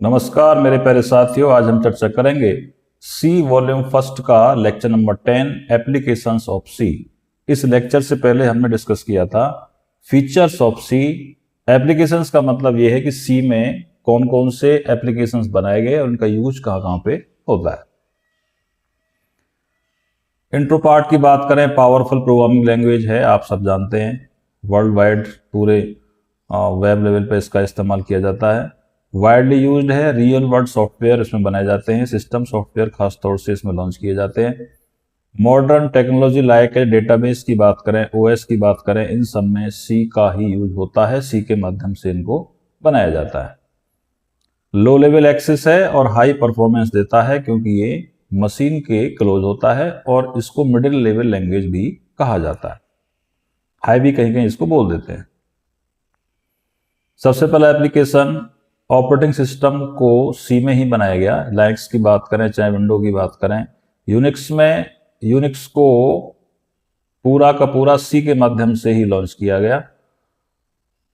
नमस्कार मेरे प्यारे साथियों, आज हम चर्चा करेंगे सी वॉल्यूम फर्स्ट का लेक्चर नंबर 10 एप्लीकेशंस ऑफ सी। इस लेक्चर से पहले हमने डिस्कस किया था फीचर्स ऑफ सी। एप्लीकेशंस का मतलब यह है कि सी में कौन कौन से एप्लीकेशंस बनाए गए और उनका यूज कहाँ कहाँ पे होता है। इंट्रो पार्ट की बात करें, पावरफुल प्रोग्रामिंग लैंग्वेज है, आप सब जानते हैं। वर्ल्ड वाइड पूरे वेब लेवल पे इसका इस्तेमाल किया जाता है। वाइडली यूज्ड है, रियल वर्ल्ड सॉफ्टवेयर इसमें बनाए जाते हैं, सिस्टम सॉफ्टवेयर खास तौर से इसमें लॉन्च किए जाते हैं। मॉडर्न टेक्नोलॉजी लाइक है, डेटाबेस की बात करें, ओएस की बात करें, इन सब में सी का ही यूज होता है, सी के माध्यम से इनको बनाया जाता है। लो लेवल एक्सेस है और हाई परफॉर्मेंस देता है क्योंकि ये मशीन के क्लोज होता है और इसको मिडिल लेवल लैंग्वेज भी कहा जाता है। हाई भी कहीं कहीं इसको बोल देते हैं। सबसे पहला एप्लीकेशन ऑपरेटिंग सिस्टम को सी में ही बनाया गया। लाइक्स की बात करें चाहे विंडो की बात करें, यूनिक्स में यूनिक्स को पूरा का पूरा सी के माध्यम से ही लॉन्च किया गया।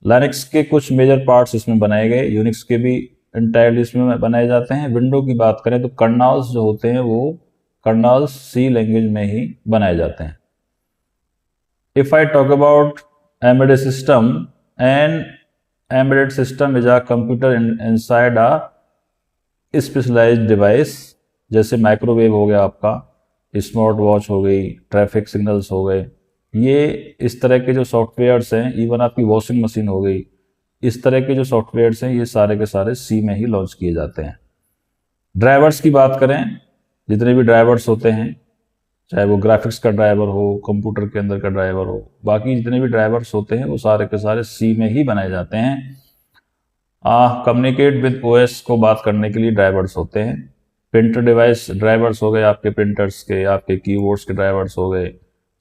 लाइनक्स के कुछ मेजर पार्ट्स इसमें बनाए गए, यूनिक्स के भी इंटायरली इसमें बनाए जाते हैं। विंडो की बात करें तो कर्नल्स जो होते हैं वो कर्नल्स सी लैंग्वेज में ही बनाए जाते हैं। If I talk about embedded system, and embedded system is a computer inside a specialised device, जैसे माइक्रोवेव हो गया आपका, स्मार्ट वॉच हो गई, ट्रैफिक सिग्नल्स हो गए, ये इस तरह के जो सॉफ्टवेयर्स हैं, इवन आपकी वॉशिंग मशीन हो गई, इस तरह के जो सॉफ्टवेयर्स हैं ये सारे के सारे सी में ही लॉन्च किए जाते हैं। ड्राइवर्स की बात करें, जितने भी ड्राइवर्स होते हैं, चाहे वो ग्राफिक्स का ड्राइवर हो, कंप्यूटर के अंदर का ड्राइवर हो, बाकी जितने भी ड्राइवर्स होते हैं वो सारे के सारे सी में ही बनाए जाते हैं। कम्युनिकेट विद ओएस को बात करने के लिए ड्राइवर्स होते हैं। प्रिंटर डिवाइस ड्राइवर्स हो गए, आपके प्रिंटर्स के, आपके कीबोर्ड्स के ड्राइवर्स हो गए,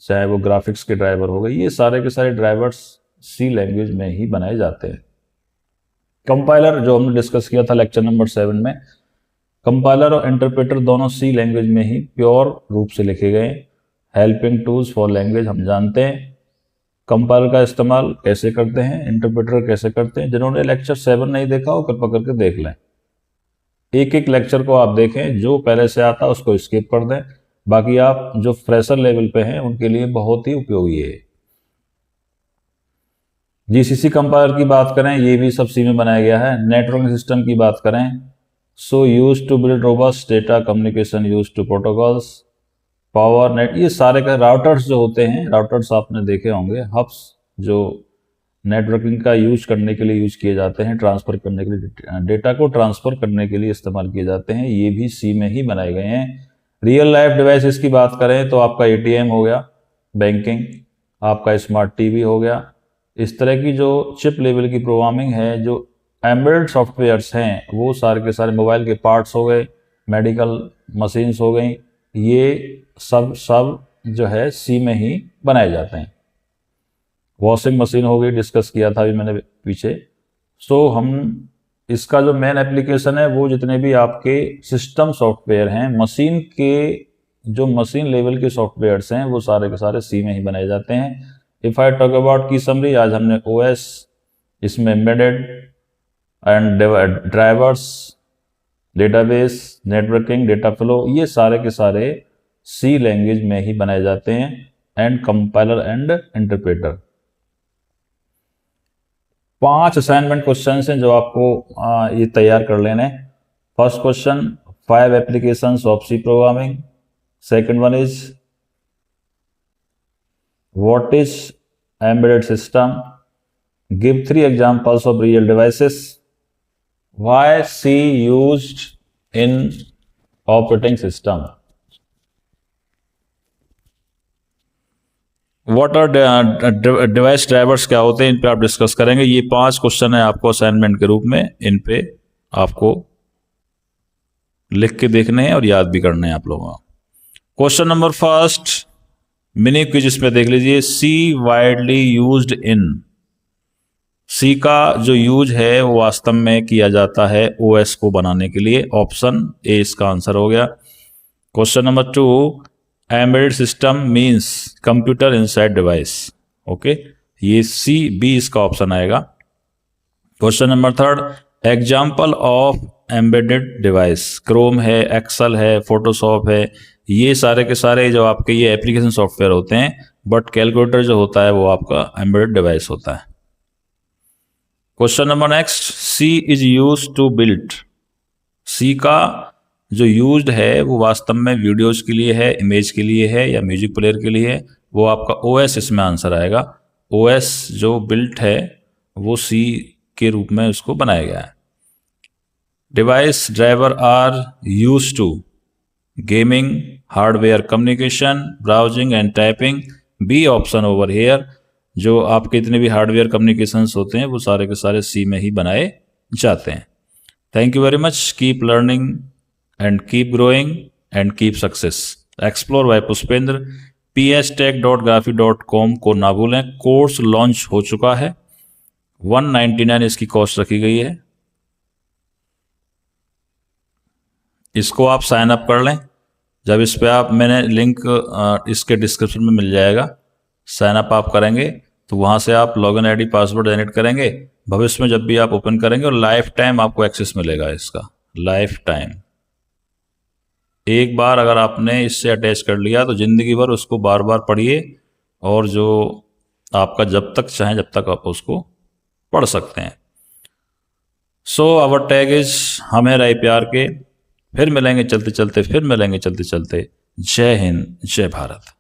चाहे वो ग्राफिक्स के ड्राइवर हो गए, ये सारे के सारे ड्राइवर्स सी लैंग्वेज में ही बनाए जाते हैं। कंपाइलर जो हमने डिस्कस किया था लेक्चर नंबर 7 में, कंपाइलर और इंटरप्रेटर दोनों सी लैंग्वेज में ही प्योर रूप से लिखे गए। हेल्पिंग टूल्स फॉर लैंग्वेज हम जानते हैं। कंपाइलर का इस्तेमाल कैसे करते हैं, इंटरप्रेटर कैसे करते हैं, जिन्होंने लेक्चर 7 नहीं देखा हो कृपा करके देख लें। एक एक लेक्चर को आप देखें, जो पहले से आता उसको स्किप कर दें, बाकी आप जो फ्रेशर लेवल पे हैं उनके लिए बहुत ही उपयोगी है। जीसीसी कंपाइलर की बात करें, ये भी सब सी में बनाया गया है। नेटवर्किंग सिस्टम की बात करें, so use to build robust data communication use to protocols, power net, ये सारे का राउटर्स जो होते हैं, राउटर्स आपने देखे होंगे, हब्स जो नेटवर्किंग का यूज करने के लिए यूज किए जाते हैं, ट्रांसफर करने के लिए, डेटा को ट्रांसफर करने के लिए इस्तेमाल किए जाते हैं, ये भी सी में ही बनाए गए हैं। रियल लाइफ डिवाइसेस की बात करें तो आपका एटीएम हो गया, बैंकिंग, आपका स्मार्ट टीवी हो गया, इस तरह की जो चिप लेवल की प्रोग्रामिंग है, जो एम्बेडेड सॉफ्टवेयर्स हैं, वो सारे के सारे, मोबाइल के पार्ट्स हो गए, मेडिकल मशीन्स हो गई, ये सब जो है सी में ही बनाए जाते हैं। वॉशिंग मशीन हो गई, डिस्कस किया था अभी मैंने पीछे। सो हम इसका जो मेन एप्लीकेशन है वो जितने भी आपके सिस्टम सॉफ्टवेयर हैं, मशीन के जो मशीन लेवल के सॉफ्टवेयर्स हैं, वो सारे के सारे सी में ही बनाए जाते हैं। इफ आई टॉक अबाउट की समरी, आज हमने ओएस, इसमें embedded and drivers, database, networking, data flow, ये सारे के सारे सी लैंग्वेज में ही बनाए जाते हैं। And compiler and interpreter. 5 assignment question हैं जो आपको ये तैयार कर लेने। First question, 5 applications of C programming. Second one is what is embedded system, give 3 examples of real devices, why C used in operating system, what are device drivers क्या होते हैं, इन पे आप डिस्कस करेंगे। ये 5 क्वेश्चन है आपको असाइनमेंट के रूप में, इन पे आपको लिख के देखने हैं और याद भी करने हैं आप लोगों को। Question number first, mini quiz इसमें देख लीजिए। सी वाइडली यूज्ड इन, सी का जो यूज है वो वास्तव में किया जाता है ओएस को बनाने के लिए। ऑप्शन ए इसका आंसर हो गया। Question number 2, embedded system means computer inside device. Okay, ये सी बी इसका ऑप्शन आएगा। Question number 3, example of embedded device. Chrome है, एक्सेल है, फोटोशॉप है, ये सारे के सारे जो आपके ये एप्लीकेशन सॉफ्टवेयर होते हैं, बट कैलकुलेटर जो होता है वो आपका एम्बेडेड डिवाइस होता है। Question number next, C is use to build. C का जो यूज्ड है वो वास्तव में वीडियोज के लिए है, इमेज के लिए है या म्यूजिक प्लेयर के लिए है, वो आपका ओएस इसमें आंसर आएगा। ओएस जो बिल्ट है वो सी के रूप में उसको बनाया गया है। Device driver are use to gaming, hardware communication, browsing and typing. B option over here. जो आपके इतने भी हार्डवेयर कम्युनिकेशंस होते हैं वो सारे के सारे सी में ही बनाए जाते हैं। Thank you very much. Keep learning and keep growing and keep success. Explore by Pushpendra. pstech.graphy.com को ना भूलें। कोर्स लॉन्च हो चुका है, 199 इसकी कॉस्ट रखी गई है। इसको आप साइन अप कर लें। जब इस पे आप, मैंने लिंक इसके डिस्क्रिप्शन में मिल जाएगा, साइन अप आप करेंगे तो वहाँ से आप लॉगिन आईडी पासवर्ड जनरेट करेंगे। भविष्य में जब भी आप ओपन करेंगे और लाइफ टाइम आपको एक्सेस मिलेगा इसका, लाइफ टाइम। एक बार अगर आपने इससे अटैच कर लिया तो ज़िंदगी भर उसको बार बार पढ़िए, और जो आपका जब तक चाहें जब तक आप उसको पढ़ सकते हैं। सो आवर टैग इज हम हैं राय प्यार के। फिर मिलेंगे चलते चलते, फिर मिलेंगे चलते चलते। जय हिंद, जय भारत।